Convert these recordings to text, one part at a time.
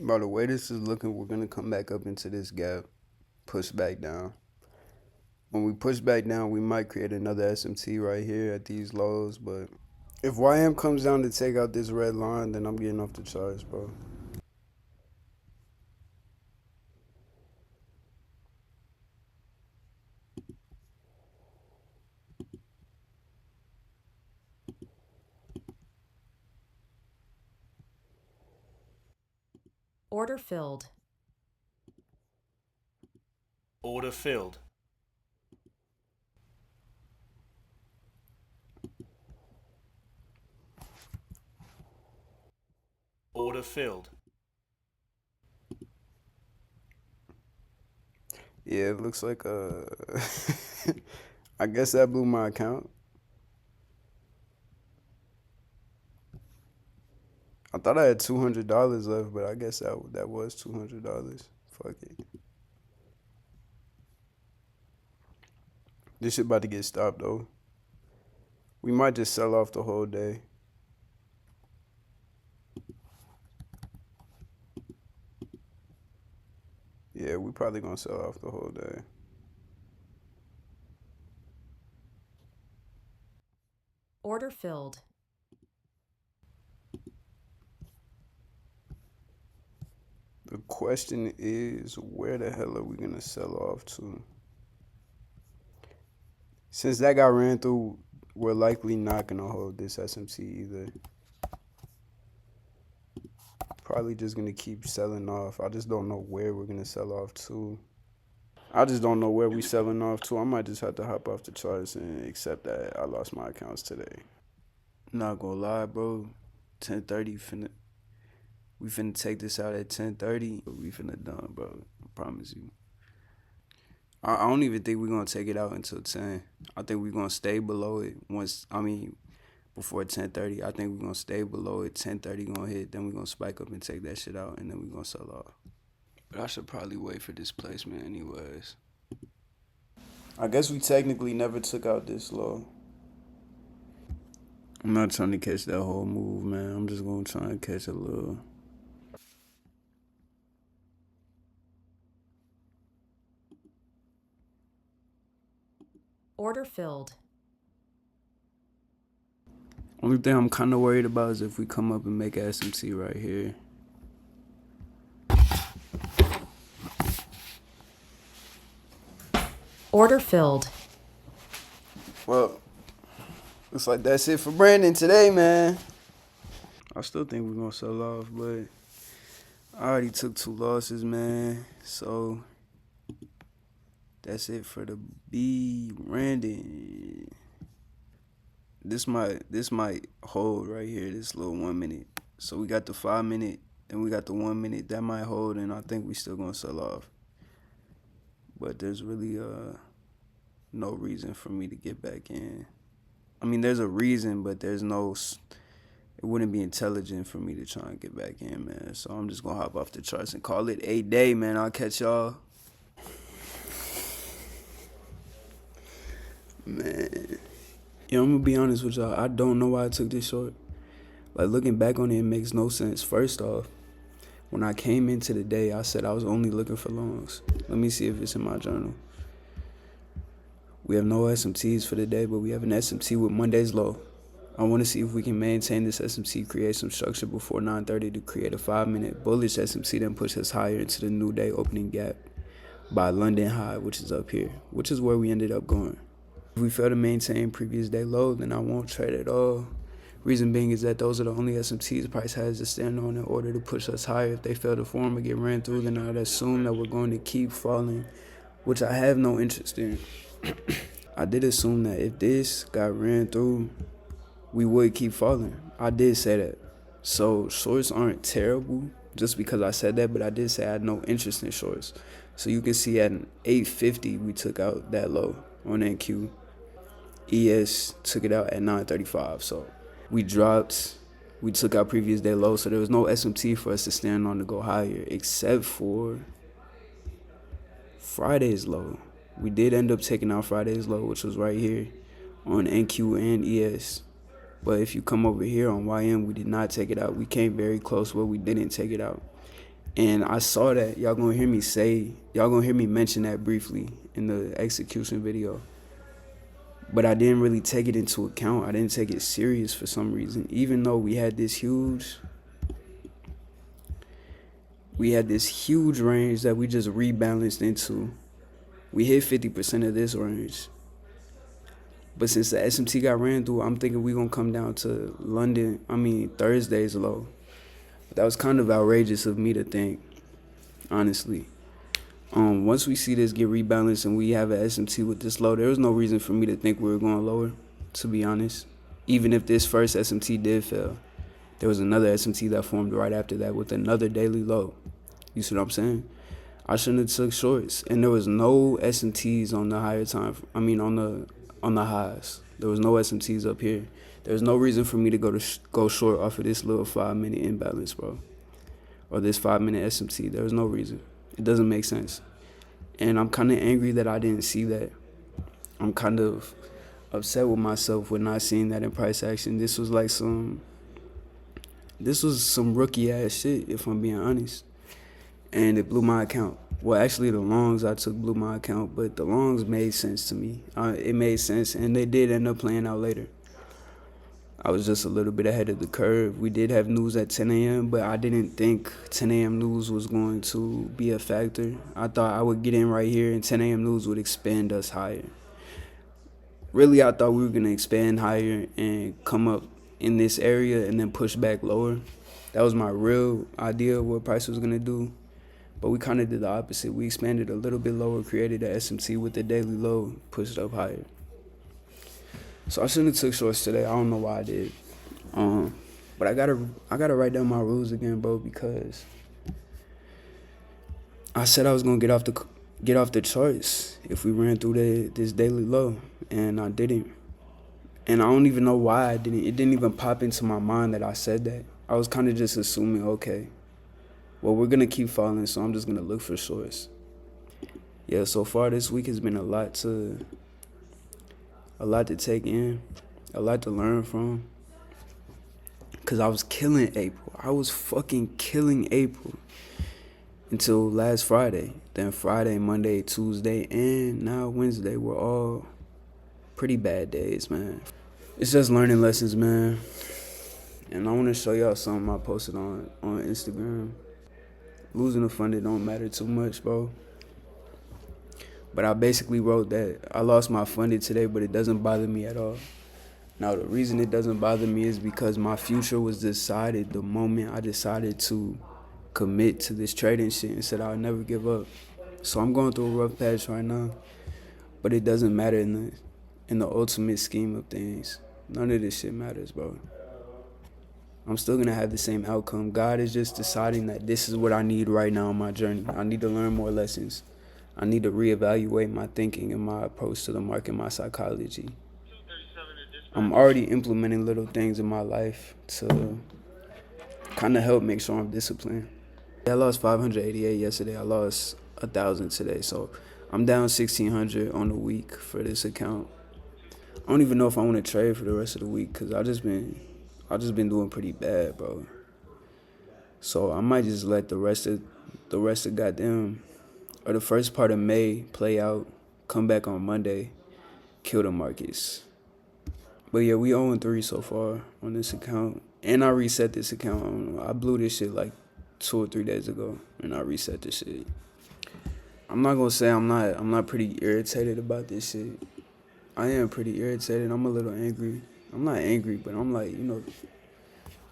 By the way this is looking, we're gonna come back up into this gap, push back down. When we push back down, we might create another SMT right here at these lows, but if YM comes down to take out this red line, then I'm getting off the charts, bro. Order filled. Order filled. Order filled. Yeah, it looks like I guess that blew my account. I thought I had $200 left, but I guess that was $200. Fuck it. This shit about to get stopped though. We might just sell off the whole day. Yeah, we probably gonna sell off the whole day. Order filled. The question is, where the hell are we gonna sell off to? Since that got ran through, we're likely not gonna hold this SMC either. Probably just gonna keep selling off. I just don't know where we're gonna sell off to. I just don't know where we selling off to. I might just have to hop off the charts and accept that I lost my accounts today. Not gonna lie, bro. 10:30 we finna take this out at 10:30. We finna done, bro. I promise you. I don't even think we're gonna take it out until 10. I think we're gonna stay below it before 10:30. I think we're gonna stay below it. 10:30 gonna hit, then we're gonna spike up and take that shit out, and then we're gonna sell off. But I should probably wait for this placement anyways. I guess we technically never took out this low. I'm not trying to catch that whole move, man. I'm just gonna try and catch a little. Order filled. Only thing I'm kind of worried about is if we come up and make a SMC right here. Order filled. Well, looks like that's it for Brandon today, man. I still think we're gonna sell off, but I already took 2 losses, man. So that's it for the B Brandon. This might hold right here, this little 1 minute. So we got the 5 minute, then we got the 1 minute. That might hold, and I think we still gonna sell off. But there's really no reason for me to get back in. I mean, there's a reason, but it wouldn't be intelligent for me to try and get back in, man. So I'm just gonna hop off the charts and call it a day, man. I'll catch y'all. Man. Yeah, I'm gonna be honest with y'all. I don't know why I took this short. Like, looking back on it, it makes no sense. First off, when I came into the day, I said I was only looking for longs. Let me see if it's in my journal. We have no SMTs for the day, but we have an SMT with Monday's low. I want to see if we can maintain this SMT, create some structure before 9:30 to create a 5-minute bullish SMT, then push us higher into the new day opening gap by London high, which is up here, which is where we ended up going. If we fail to maintain previous day low, then I won't trade at all. Reason being is that those are the only SMTs price has to stand on in order to push us higher. If they fail to form or get ran through, then I'd assume that we're going to keep falling, which I have no interest in. I did assume that if this got ran through, we would keep falling. I did say that. So shorts aren't terrible just because I said that, but I did say I had no interest in shorts. So you can see at an 850, we took out that low on NQ. ES took it out at 935. So we took out previous day low. So there was no SMT for us to stand on to go higher except for Friday's low. We did end up taking out Friday's low, which was right here on NQ and ES. But if you come over here on YM, we did not take it out. We came very close, but we didn't take it out. And I saw that. Y'all gonna hear me mention that briefly in the execution video. But I didn't really take it into account. I didn't take it serious for some reason. Even though we had this huge range that we just rebalanced into. We hit 50% of this range. But since the SMT got ran through, I'm thinking we gonna come down to Thursday's low. That was kind of outrageous of me to think, honestly. Once we see this get rebalanced and we have an SMT with this low, there was no reason for me to think we were going lower, to be honest. Even if this first SMT did fail, there was another SMT that formed right after that with another daily low. You see what I'm saying? I shouldn't have took shorts, and there was no SMTs on the higher time. On the highs, there was no SMTs up here. There was no reason for me to go short off of this little 5-minute imbalance, bro, or this 5-minute SMT. There was no reason. It doesn't make sense, and I'm kind of angry that I didn't see that. I'm kind of upset with myself with not seeing that in price action. This was some rookie ass shit, if I'm being honest. And it blew my account. Well, actually, the longs I took blew my account, but the longs made sense to me. It made sense, and they did end up playing out later. I was just a little bit ahead of the curve. We did have news at 10 a.m., but I didn't think 10 a.m. news was going to be a factor. I thought I would get in right here, and 10 a.m. news would expand us higher. Really, I thought we were going to expand higher and come up in this area and then push back lower. That was my real idea of what price was going to do. But we kind of did the opposite. We expanded a little bit lower, created a SMT with the daily low, pushed up higher. So I shouldn't have took shorts today. I don't know why I did. But I gotta write down my rules again, bro, because I said I was gonna get off the charts if we ran through this daily low, and I didn't. And I don't even know why I didn't. It didn't even pop into my mind that I said that. I was kind of just assuming, okay, well, we're gonna keep falling, so I'm just gonna look for shorts. Yeah, so far this week has been a lot to take in, a lot to learn from. Cause I was killing April. I was fucking killing April until last Friday. Then Friday, Monday, Tuesday, and now Wednesday were all pretty bad days, man. It's just learning lessons, man. And I want to show y'all something I posted on Instagram. Losing the funding don't matter too much, bro. But I basically wrote that I lost my funding today, but it doesn't bother me at all. Now, the reason it doesn't bother me is because my future was decided the moment I decided to commit to this trading shit and said I'll never give up. So I'm going through a rough patch right now, but it doesn't matter in the ultimate scheme of things. None of this shit matters, bro. I'm still going to have the same outcome. God is just deciding that this is what I need right now on my journey. I need to learn more lessons. I need to reevaluate my thinking and my approach to the market, my psychology. I'm already implementing little things in my life to kind of help make sure I'm disciplined. I lost 588 yesterday. I lost 1,000 today. So I'm down 1,600 on the week for this account. I don't even know if I want to trade for the rest of the week because I just been doing pretty bad, bro. So I might just let the rest of goddamn, or the first part of May play out, come back on Monday, kill the markets. But yeah, we 0-3 so far on this account. And I reset this account. I blew this shit like 2 or 3 days ago, and I reset this shit. I'm not gonna say I'm not pretty irritated about this shit. I am pretty irritated. I'm a little angry. I'm not angry, but I'm like,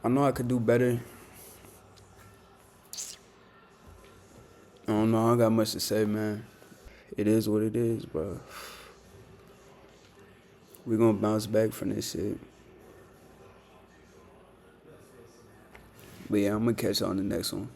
I know I could do better. I don't know. I don't got much to say, man. It is what it is, bro. We gonna bounce back from this shit. But yeah, I'm gonna catch y'all on the next one.